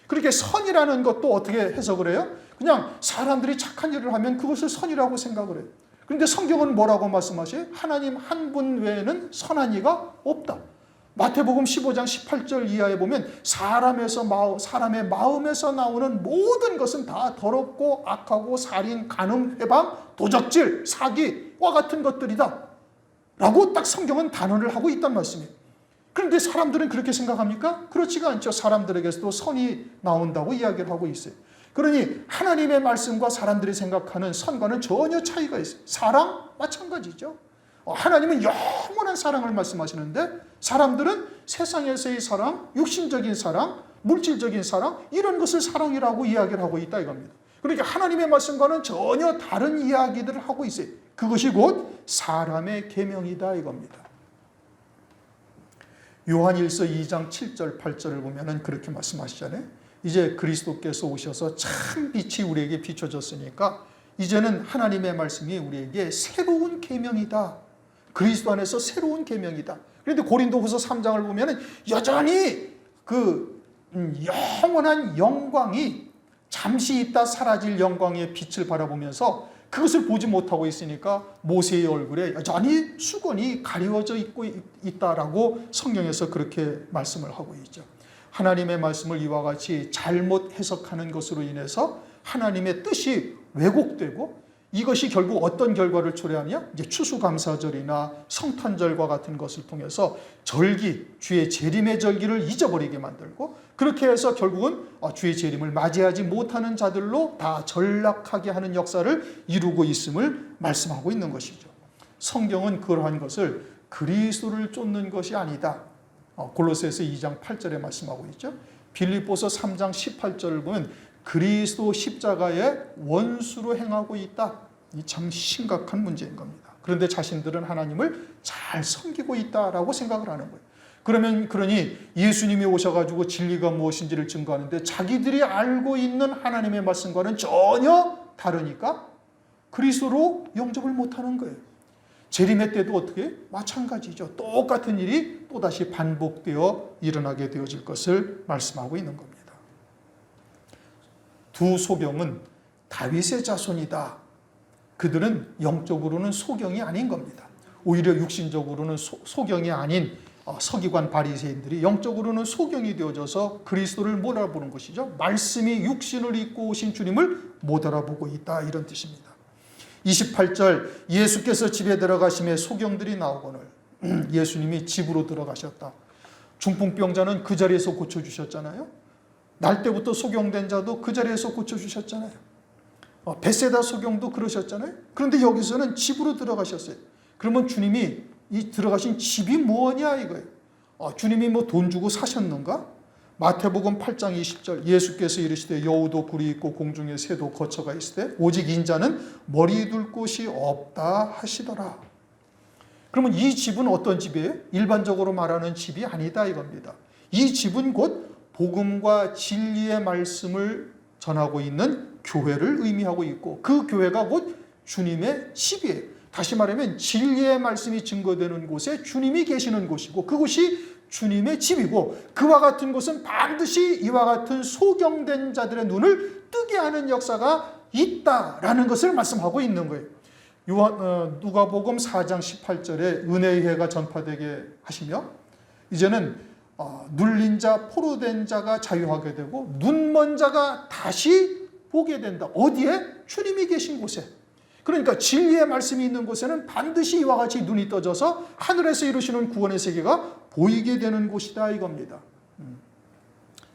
그렇게 선이라는 것도 어떻게 해석을 해요? 그냥 사람들이 착한 일을 하면 그것을 선이라고 생각을 해요. 그런데 성경은 뭐라고 말씀하셔요? 하나님 한 분 외에는 선한 이가 없다. 마태복음 15장 18절 이하에 보면 사람의 마음에서 나오는 모든 것은 다 더럽고 악하고 살인, 간음, 회방, 도적질, 사기와 같은 것들이다 라고 딱 성경은 단언을 하고 있단 말씀이에요. 그런데 사람들은 그렇게 생각합니까? 그렇지가 않죠. 사람들에게서도 선이 나온다고 이야기를 하고 있어요. 그러니 하나님의 말씀과 사람들이 생각하는 선과는 전혀 차이가 있어요. 사랑 마찬가지죠. 하나님은 영원한 사랑을 말씀하시는데 사람들은 세상에서의 사랑, 육신적인 사랑, 물질적인 사랑, 이런 것을 사랑이라고 이야기를 하고 있다 이겁니다. 그러니까 하나님의 말씀과는 전혀 다른 이야기들을 하고 있어요. 그것이 곧 사람의 계명이다 이겁니다. 요한일서 2장 7절 8절을 보면은 그렇게 말씀하시잖아요. 이제 그리스도께서 오셔서 참 빛이 우리에게 비춰졌으니까 이제는 하나님의 말씀이 우리에게 새로운 계명이다. 그리스도 안에서 새로운 계명이다. 그런데 고린도후서 3장을 보면 여전히 그 영원한 영광이 잠시 있다 사라질 영광의 빛을 바라보면서 그것을 보지 못하고 있으니까 모세의 얼굴에 여전히 수건이 가려져 있다라고 성경에서 그렇게 말씀을 하고 있죠. 하나님의 말씀을 이와 같이 잘못 해석하는 것으로 인해서 하나님의 뜻이 왜곡되고 이것이 결국 어떤 결과를 초래하냐? 이제 추수감사절이나 성탄절과 같은 것을 통해서 절기, 주의 재림의 절기를 잊어버리게 만들고 그렇게 해서 결국은 주의 재림을 맞이하지 못하는 자들로 다 전락하게 하는 역사를 이루고 있음을 말씀하고 있는 것이죠. 성경은 그러한 것을 그리스도를 쫓는 것이 아니다. 골로새서 2장 8절에 말씀하고 있죠. 빌립보서 3장 18절을 보면 그리스도 십자가의 원수로 행하고 있다. 이 참 심각한 문제인 겁니다. 그런데 자신들은 하나님을 잘 섬기고 있다라고 생각을 하는 거예요. 그러니 예수님이 오셔가지고 진리가 무엇인지를 증거하는데 자기들이 알고 있는 하나님의 말씀과는 전혀 다르니까 그리스도로 영접을 못하는 거예요. 재림의 때도 어떻게? 마찬가지죠. 똑같은 일이 또다시 반복되어 일어나게 되어질 것을 말씀하고 있는 겁니다. 두 소경은 다윗의 자손이다. 그들은 영적으로는 소경이 아닌 겁니다. 오히려 육신적으로는 소경이 아닌 서기관 바리새인들이 영적으로는 소경이 되어져서 그리스도를 못 알아보는 것이죠. 말씀이 육신을 입고 오신 주님을 못 알아보고 있다 이런 뜻입니다. 28절 예수께서 집에 들어가심에 소경들이 나오거늘 예수님이 집으로 들어가셨다. 중풍병자는 그 자리에서 고쳐주셨잖아요. 날 때부터 소경된 자도 그 자리에서 고쳐주셨잖아요. 베세다 소경도 그러셨잖아요. 그런데 여기서는 집으로 들어가셨어요. 그러면 주님이 이 들어가신 집이 뭐냐 이거예요. 주님이 뭐 돈 주고 사셨는가? 마태복음 8장 20절 예수께서 이르시되 여우도 굴이 있고 공중에 새도 거처가 있으되 오직 인자는 머리 둘 곳이 없다 하시더라. 그러면 이 집은 어떤 집이에요? 일반적으로 말하는 집이 아니다 이겁니다. 이 집은 곧 복음과 진리의 말씀을 전하고 있는 교회를 의미하고 있고 그 교회가 곧 주님의 집이에요. 다시 말하면 진리의 말씀이 증거되는 곳에 주님이 계시는 곳이고 그곳이 주님의 집이고 그와 같은 곳은 반드시 이와 같은 소경된 자들의 눈을 뜨게 하는 역사가 있다라는 것을 말씀하고 있는 거예요. 누가복음 4장 18절에 은혜의 해가 전파되게 하시며 이제는 눌린 자, 포로된 자가 자유하게 되고 눈먼 자가 다시 보게 된다. 어디에? 주님이 계신 곳에. 그러니까 진리의 말씀이 있는 곳에는 반드시 이와 같이 눈이 떠져서 하늘에서 이루시는 구원의 세계가 보이게 되는 곳이다 이겁니다.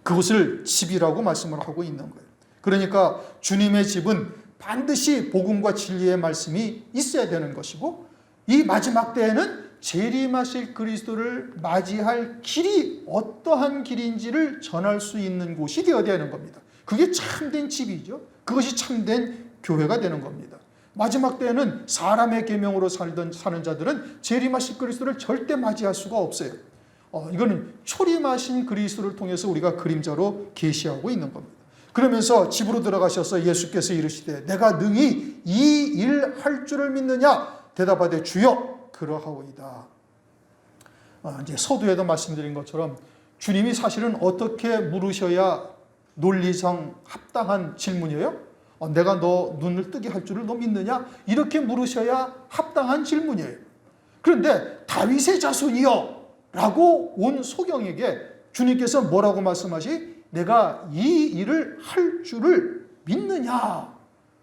그것을 집이라고 말씀을 하고 있는 거예요. 그러니까 주님의 집은 반드시 복음과 진리의 말씀이 있어야 되는 것이고 이 마지막 때에는 재림하실 그리스도를 맞이할 길이 어떠한 길인지를 전할 수 있는 곳이 되어야 되는 겁니다. 그게 참된 집이죠. 그것이 참된 교회가 되는 겁니다. 마지막 때에는 사람의 계명으로 사는 자들은 재림하신 그리스도를 절대 맞이할 수가 없어요. 이거는 초림하신 그리스도를 통해서 우리가 그림자로 계시하고 있는 겁니다. 그러면서 집으로 들어가셔서 예수께서 이르시되 내가 능히 이 일 할 줄을 믿느냐 대답하되 주여 그러하오이다. 이제 서두에도 말씀드린 것처럼 주님이 사실은 어떻게 물으셔야 논리상 합당한 질문이에요? 내가 너 눈을 뜨게 할 줄을 너 믿느냐? 이렇게 물으셔야 합당한 질문이에요. 그런데 다윗의 자손이여 라고 온 소경에게 주님께서 뭐라고 말씀하시? 내가 이 일을 할 줄을 믿느냐?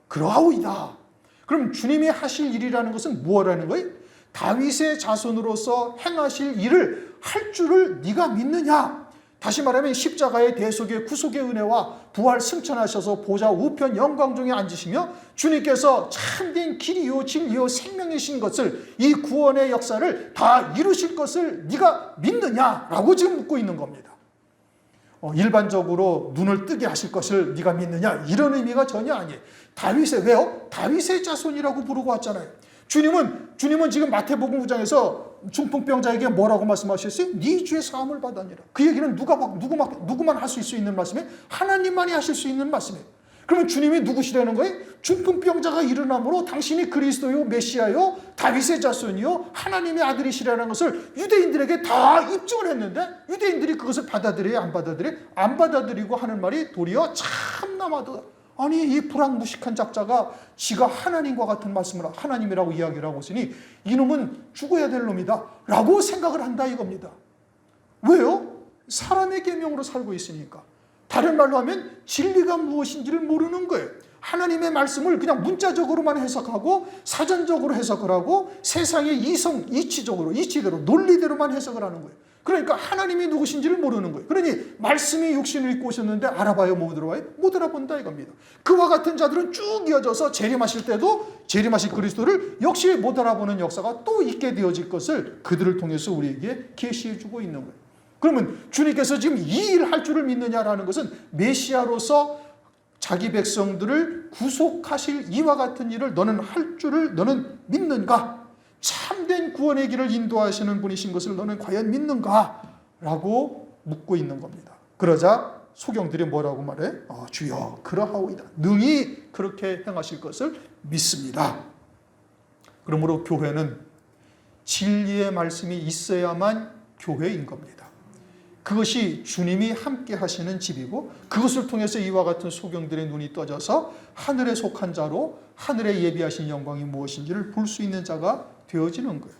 그러하오이다. 그럼 주님이 하실 일이라는 것은 무엇이라는 거예요? 다윗의 자손으로서 행하실 일을 할 줄을 네가 믿느냐? 다시 말하면 십자가의 대속의 구속의 은혜와 부활 승천하셔서 보좌 우편 영광 중에 앉으시며 주님께서 참된 길이요 진리요 생명이신 것을 이 구원의 역사를 다 이루실 것을 네가 믿느냐라고 지금 묻고 있는 겁니다. 일반적으로 눈을 뜨게 하실 것을 네가 믿느냐 이런 의미가 전혀 아니에요. 다윗의 왜요? 다윗의 자손이라고 부르고 왔잖아요. 주님은 지금 마태복음 9장에서 중풍병자에게 뭐라고 말씀하셨어요? 네 죄 사함을 받았니라. 그 얘기는 누구만 할 수 있는 말씀이에요? 하나님만이 하실 수 있는 말씀이에요. 그러면 주님이 누구시라는 거예요? 중풍병자가 일어남으로 당신이 그리스도요, 메시아요, 다윗의 자손이요, 하나님의 아들이시라는 것을 유대인들에게 다 입증을 했는데 유대인들이 그것을 받아들여요, 안 받아들여요? 안 받아들이고 하는 말이 도리어 참나마도, 아니 이 불황무식한 작자가 지가 하나님과 같은 말씀을 하나님이라고 이야기를 하고 있으니 이놈은 죽어야 될 놈이다 라고 생각을 한다 이겁니다. 왜요? 사람의 계명으로 살고 있으니까. 다른 말로 하면 진리가 무엇인지를 모르는 거예요. 하나님의 말씀을 그냥 문자적으로만 해석하고 사전적으로 해석을 하고 세상의 이치대로 논리대로만 해석을 하는 거예요. 그러니까 하나님이 누구신지를 모르는 거예요. 그러니 말씀이 육신을 입고 오셨는데 알아봐요? 못 알아봐요? 못 알아본다 이겁니다. 그와 같은 자들은 쭉 이어져서 재림하실 때도 재림하실 그리스도를 역시 못 알아보는 역사가 또 있게 되어질 것을 그들을 통해서 우리에게 계시해 주고 있는 거예요. 그러면 주님께서 지금 이 일 할 줄을 믿느냐라는 것은 메시아로서 자기 백성들을 구속하실 이와 같은 일을 너는 할 줄을 너는 믿는가? 참된 구원의 길을 인도하시는 분이신 것을 너는 과연 믿는가? 라고 묻고 있는 겁니다. 그러자 소경들이 뭐라고 말해? 주여 그러하오이다. 능히 그렇게 행하실 것을 믿습니다. 그러므로 교회는 진리의 말씀이 있어야만 교회인 겁니다. 그것이 주님이 함께 하시는 집이고 그것을 통해서 이와 같은 소경들의 눈이 떠져서 하늘에 속한 자로 하늘에 예비하신 영광이 무엇인지를 볼 수 있는 자가 되어지는 거예요.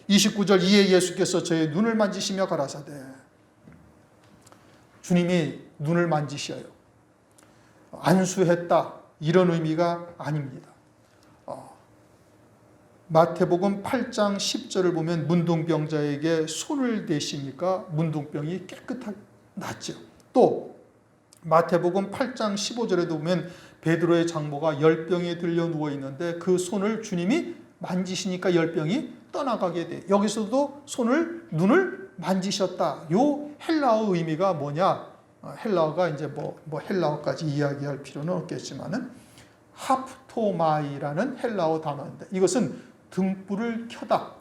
29절 이에 예수께서 저의 눈을 만지시며 가라사대. 주님이 눈을 만지셔요. 안수했다 이런 의미가 아닙니다. 마태복음 8장 10절을 보면 문둥병자에게 손을 대시니까 문둥병이 깨끗하게 낫죠. 또 마태복음 8장 15절에도 보면 베드로의 장모가 열병에 들려 누워 있는데 그 손을 주님이 만지시니까 열병이 떠나가게 돼. 여기서도 눈을 만지셨다. 요 헬라어 의미가 뭐냐? 헬라어가 이제 뭐 헬라어까지 이야기할 필요는 없겠지만은 하프토마이라는 헬라어 단어인데 이것은 등불을 켜다,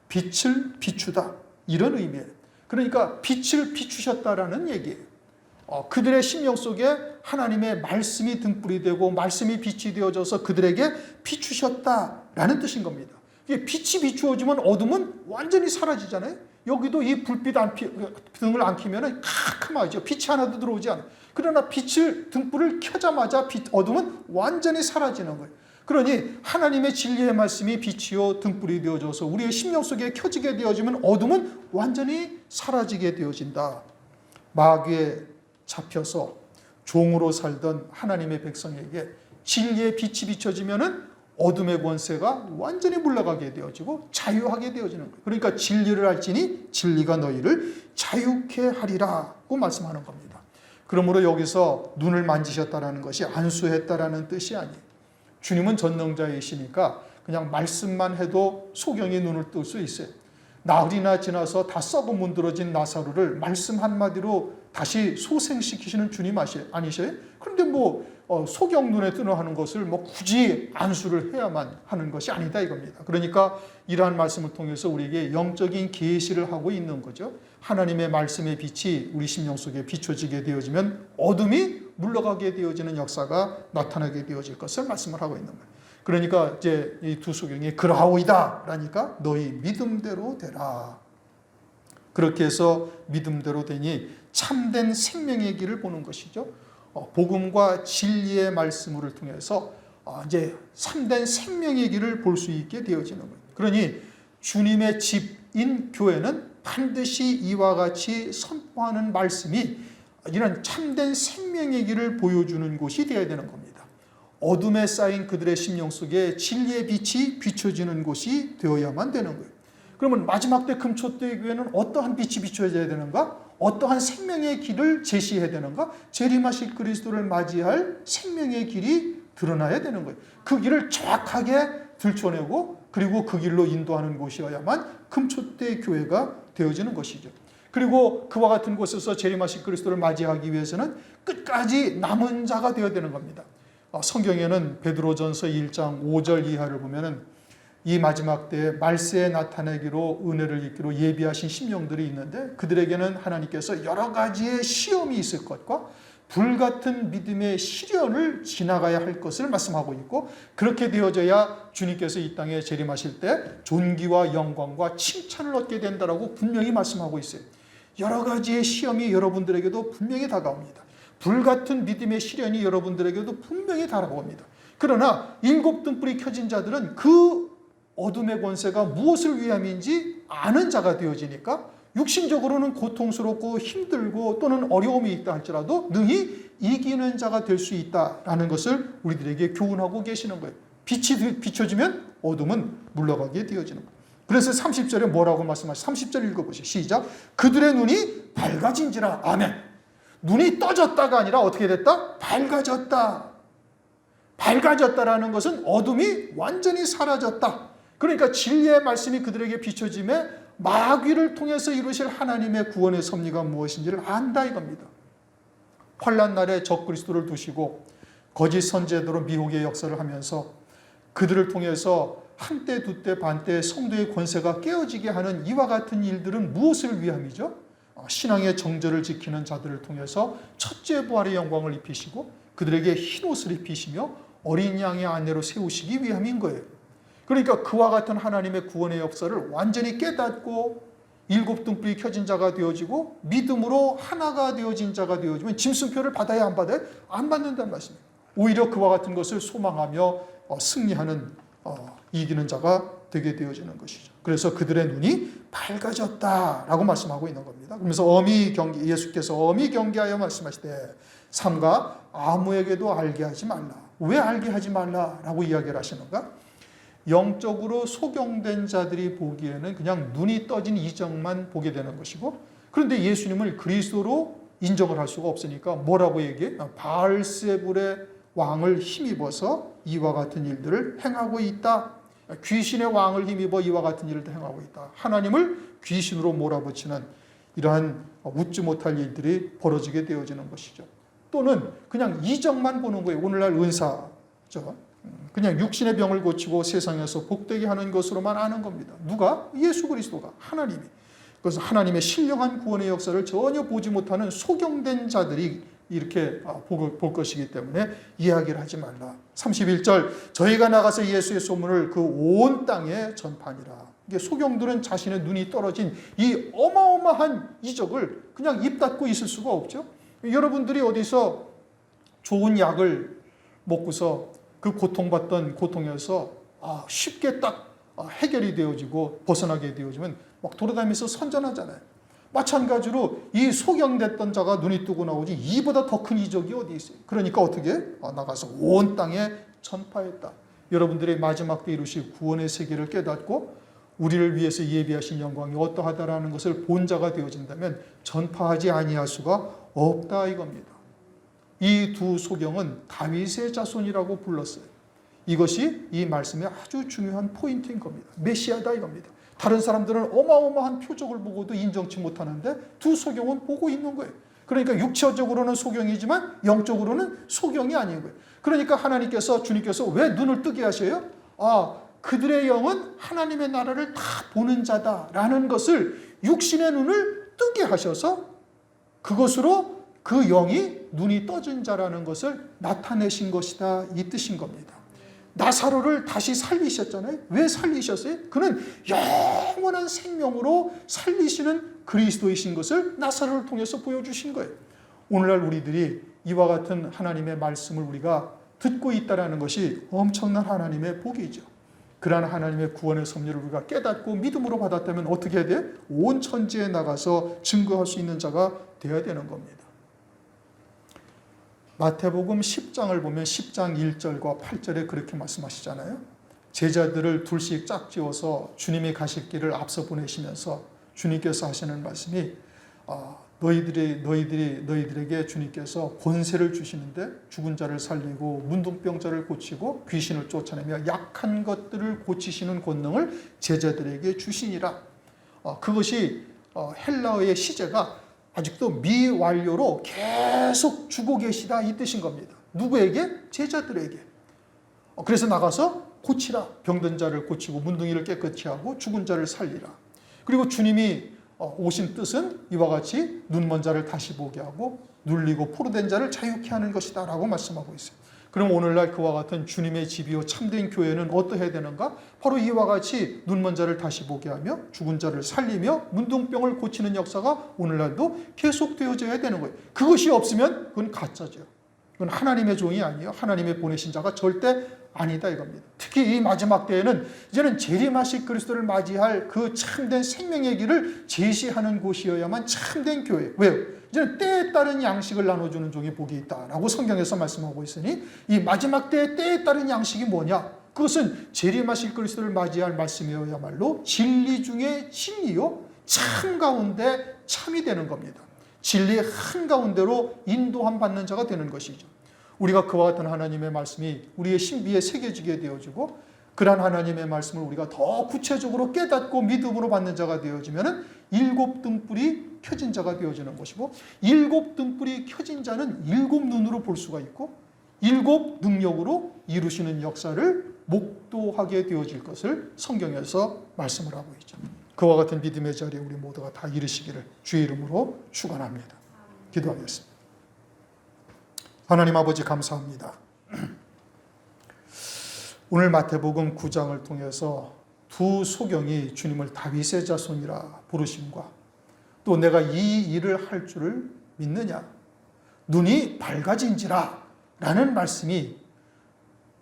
빛을 비추다 이런 의미예요. 그러니까 빛을 비추셨다라는 얘기예요. 그들의 심령 속에 하나님의 말씀이 등불이 되고 말씀이 빛이 되어져서 그들에게 비추셨다라는 뜻인 겁니다. 이게 빛이 비추어지면 어둠은 완전히 사라지잖아요. 여기도 이 불빛 등을 안 켜면 캄캄하죠. 빛이 하나도 들어오지 않아요. 그러나 등불을 켜자마자 어둠은 완전히 사라지는 거예요. 그러니 하나님의 진리의 말씀이 빛이요 등불이 되어져서 우리의 심령 속에 켜지게 되어지면 어둠은 완전히 사라지게 되어진다. 마귀에 잡혀서 종으로 살던 하나님의 백성에게 진리의 빛이 비춰지면은 어둠의 권세가 완전히 물러가게 되어지고 자유하게 되어지는 거예요. 그러니까 진리를 알지니 진리가 너희를 자유케 하리라고 말씀하는 겁니다. 그러므로 여기서 눈을 만지셨다라는 것이 안수했다라는 뜻이 아니에요. 주님은 전능자이시니까 그냥 말씀만 해도 소경이 눈을 뜰 수 있어요. 나흘이나 지나서 다 썩어 문드러진 나사로를 말씀 한마디로 다시 소생시키시는 주님 아니셔요? 그런데 소경 눈에 뜨는 하는 것을 굳이 안수를 해야만 하는 것이 아니다 이겁니다. 그러니까 이러한 말씀을 통해서 우리에게 영적인 계시를 하고 있는 거죠. 하나님의 말씀의 빛이 우리 심령 속에 비춰지게 되어지면 어둠이 물러가게 되어지는 역사가 나타나게 되어질 것을 말씀을 하고 있는 거예요. 그러니까 이제 이 두 소경이 그러하오이다 라니까 너희 믿음대로 되라. 그렇게 해서 믿음대로 되니 참된 생명의 길을 보는 것이죠. 복음과 진리의 말씀을 통해서 이제 참된 생명의 길을 볼 수 있게 되어지는 거예요. 그러니 주님의 집인 교회는 반드시 이와 같이 선포하는 말씀이 이런 참된 생명의 길을 보여주는 곳이 되어야 되는 겁니다. 어둠에 쌓인 그들의 심령 속에 진리의 빛이 비춰지는 곳이 되어야만 되는 거예요. 그러면 마지막 때 금초 때의 교회는 어떠한 빛이 비춰져야 되는가? 어떠한 생명의 길을 제시해야 되는가? 재림하실 그리스도를 맞이할 생명의 길이 드러나야 되는 거예요. 그 길을 정확하게 들춰내고 그리고 그 길로 인도하는 곳이어야만 금초 때의 교회가 되어지는 것이죠. 그리고 그와 같은 곳에서 재림하실 그리스도를 맞이하기 위해서는 끝까지 남은 자가 되어야 되는 겁니다. 성경에는 베드로전서 1장 5절 이하를 보면은 이 마지막 때에 말세에 나타내기로 은혜를 입기로 예비하신 심령들이 있는데 그들에게는 하나님께서 여러 가지의 시험이 있을 것과 불같은 믿음의 시련을 지나가야 할 것을 말씀하고 있고, 그렇게 되어져야 주님께서 이 땅에 재림하실 때 존귀와 영광과 칭찬을 얻게 된다라고 분명히 말씀하고 있어요. 여러 가지의 시험이 여러분들에게도 분명히 다가옵니다. 불같은 믿음의 시련이 여러분들에게도 분명히 다가옵니다. 그러나 일곱 등불이 켜진 자들은 그 어둠의 권세가 무엇을 위함인지 아는 자가 되어지니까 육신적으로는 고통스럽고 힘들고 또는 어려움이 있다 할지라도 능히 이기는 자가 될 수 있다라는 것을 우리들에게 교훈하고 계시는 거예요. 빛이 비춰지면 어둠은 물러가게 되어지는 거예요. 그래서 30절에 뭐라고 말씀하시죠? 30절 읽어보시죠. 시작. 그들의 눈이 밝아진지라. 아멘. 눈이 떠졌다가 아니라 어떻게 됐다? 밝아졌다. 밝아졌다라는 것은 어둠이 완전히 사라졌다. 그러니까 진리의 말씀이 그들에게 비춰짐에 마귀를 통해서 이루실 하나님의 구원의 섭리가 무엇인지를 안다 이겁니다. 환난 날에 적그리스도를 두시고 거짓 선지자로 미혹의 역사를 하면서 그들을 통해서 한때 두때 반때 성도의 권세가 깨어지게 하는 이와 같은 일들은 무엇을 위함이죠? 신앙의 정절을 지키는 자들을 통해서 첫째 부활의 영광을 입히시고 그들에게 흰 옷을 입히시며 어린 양의 아내로 세우시기 위함인 거예요. 그러니까 그와 같은 하나님의 구원의 역사를 완전히 깨닫고 일곱 등불이 켜진 자가 되어지고 믿음으로 하나가 되어진 자가 되어지면 짐승표를 받아야 안 받아요? 안 받는다는 말씀입니다. 오히려 그와 같은 것을 소망하며 승리하는 이기는 자가 되게 되어지는 것이죠. 그래서 그들의 눈이 밝아졌다라고 말씀하고 있는 겁니다. 그러면서 예수께서 엄히 경계하여 말씀하시되 삼가 아무에게도 알게 하지 말라. 왜 알게 하지 말라라고 이야기를 하시는가? 영적으로 소경된 자들이 보기에는 그냥 눈이 떠진 이정만 보게 되는 것이고, 그런데 예수님을 그리스도로 인정을 할 수가 없으니까 뭐라고 얘기해? 바알세불의 왕을 힘입어서 이와 같은 일들을 행하고 있다. 귀신의 왕을 힘입어 이와 같은 일을 행하고 있다. 하나님을 귀신으로 몰아붙이는 이러한 웃지 못할 일들이 벌어지게 되어지는 것이죠. 또는 그냥 이정만 보는 거예요. 오늘날 은사죠. 그냥 육신의 병을 고치고 세상에서 복되게 하는 것으로만 아는 겁니다. 누가? 예수 그리스도가, 하나님이. 그래서 하나님의 신령한 구원의 역사를 전혀 보지 못하는 소경된 자들이 이렇게 볼 것이기 때문에 이야기를 하지 말라. 31절 저희가 나가서 예수의 소문을 그 온 땅에 전파하니라. 이게 소경들은 자신의 눈이 떨어진 이 어마어마한 이적을 그냥 입 닫고 있을 수가 없죠. 여러분들이 어디서 좋은 약을 먹고서 그 고통받던 고통에서 쉽게 딱 해결이 되어지고 벗어나게 되어지면 막 돌아다니면서 선전하잖아요. 마찬가지로 이 소경됐던 자가 눈이 뜨고 나오지 이보다 더 큰 이적이 어디 있어요. 그러니까 어떻게 나가서 온 땅에 전파했다. 여러분들의 마지막 때 이루실 구원의 세계를 깨닫고 우리를 위해서 예비하신 영광이 어떠하다라는 것을 본 자가 되어진다면 전파하지 아니할 수가 없다 이겁니다. 이 두 소경은 다윗의 자손이라고 불렀어요. 이것이 이 말씀의 아주 중요한 포인트인 겁니다. 메시아다 이겁니다. 다른 사람들은 어마어마한 표적을 보고도 인정치 못하는데 두 소경은 보고 있는 거예요. 그러니까 육체적으로는 소경이지만 영적으로는 소경이 아닌 거예요. 그러니까 주님께서 왜 눈을 뜨게 하셔요? 그들의 영은 하나님의 나라를 다 보는 자다라는 것을 육신의 눈을 뜨게 하셔서 그것으로 그 영이 눈이 떠진 자라는 것을 나타내신 것이다 이 뜻인 겁니다. 나사로를 다시 살리셨잖아요. 왜 살리셨어요? 그는 영원한 생명으로 살리시는 그리스도이신 것을 나사로를 통해서 보여주신 거예요. 오늘날 우리들이 이와 같은 하나님의 말씀을 우리가 듣고 있다는 것이 엄청난 하나님의 복이죠. 그러한 하나님의 구원의 섭리를 우리가 깨닫고 믿음으로 받았다면 어떻게 해야 돼? 온 천지에 나가서 증거할 수 있는 자가 되어야 되는 겁니다. 마태복음 10장을 보면 10장 1절과 8절에 그렇게 말씀하시잖아요. 제자들을 둘씩 짝지어서 주님이 가실 길을 앞서 보내시면서 주님께서 하시는 말씀이 너희들에게 주님께서 권세를 주시는데 죽은 자를 살리고 문둥병자를 고치고 귀신을 쫓아내며 약한 것들을 고치시는 권능을 제자들에게 주시니라. 그것이 헬라어의 시제가 아직도 미완료로 계속 주고 계시다 이 뜻인 겁니다. 누구에게? 제자들에게. 그래서 나가서 고치라. 병든 자를 고치고 문둥이를 깨끗이 하고 죽은 자를 살리라. 그리고 주님이 오신 뜻은 이와 같이 눈먼 자를 다시 보게 하고 눌리고 포로된 자를 자유케 하는 것이다 라고 말씀하고 있어요. 그럼 오늘날 그와 같은 주님의 집이요 참된 교회는 어떠해야 되는가? 바로 이와 같이 눈먼 자를 다시 보게 하며 죽은 자를 살리며 문둥병을 고치는 역사가 오늘날도 계속되어져야 되는 거예요. 그것이 없으면 그건 가짜죠. 그건 하나님의 종이 아니에요. 하나님의 보내신 자가 절대 아니다 이겁니다. 특히 이 마지막 때에는 이제는 재림하실 그리스도를 맞이할 그 참된 생명의 길을 제시하는 곳이어야만 참된 교회. 왜요? 이제는 때에 따른 양식을 나눠주는 종이 복이 있다라고 성경에서 말씀하고 있으니 이 마지막 때의 때에 따른 양식이 뭐냐? 그것은 재림하실 그리스도를 맞이할 말씀이어야말로 진리 중에 진리요 참 가운데 참이 되는 겁니다. 진리의 한가운데로 인도함 받는 자가 되는 것이죠. 우리가 그와 같은 하나님의 말씀이 우리의 신비에 새겨지게 되어지고 그러한 하나님의 말씀을 우리가 더 구체적으로 깨닫고 믿음으로 받는 자가 되어지면 일곱 등불이 켜진 자가 되어지는 것이고 일곱 등불이 켜진 자는 일곱 눈으로 볼 수가 있고 일곱 능력으로 이루시는 역사를 목도하게 되어질 것을 성경에서 말씀을 하고 있죠. 그와 같은 믿음의 자리에 우리 모두가 다 이르시기를 주의 이름으로 축원합니다. 기도하겠습니다. 하나님 아버지 감사합니다. 오늘 마태복음 9장을 통해서 두 소경이 주님을 다윗의 자손이라 부르심과 또 내가 이 일을 할 줄을 믿느냐 눈이 밝아진지라 라는 말씀이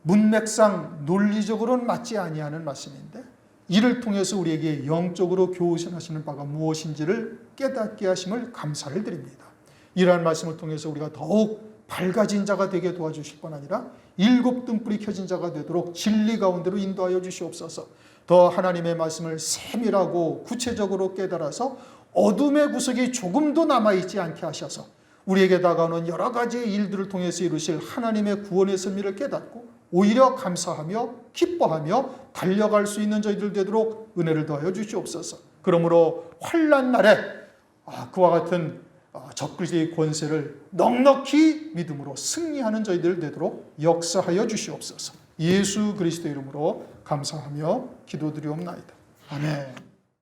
문맥상 논리적으로는 맞지 아니하는 말씀인데 이를 통해서 우리에게 영적으로 교훈하시는 바가 무엇인지를 깨닫게 하심을 감사를 드립니다. 이러한 말씀을 통해서 우리가 더욱 밝아진 자가 되게 도와주실 뿐 아니라 일곱 등불이 켜진 자가 되도록 진리 가운데로 인도하여 주시옵소서. 더 하나님의 말씀을 세밀하고 구체적으로 깨달아서 어둠의 구석이 조금도 남아있지 않게 하셔서 우리에게 다가오는 여러 가지의 일들을 통해서 이루실 하나님의 구원의 섭리를 깨닫고 오히려 감사하며 기뻐하며 달려갈 수 있는 저희들 되도록 은혜를 더하여 주시옵소서. 그러므로 환난 날에 그와 같은 적그리스도의 권세를 넉넉히 믿음으로 승리하는 저희들 되도록 역사하여 주시옵소서. 예수 그리스도 이름으로 감사하며 기도드리옵나이다. 아멘.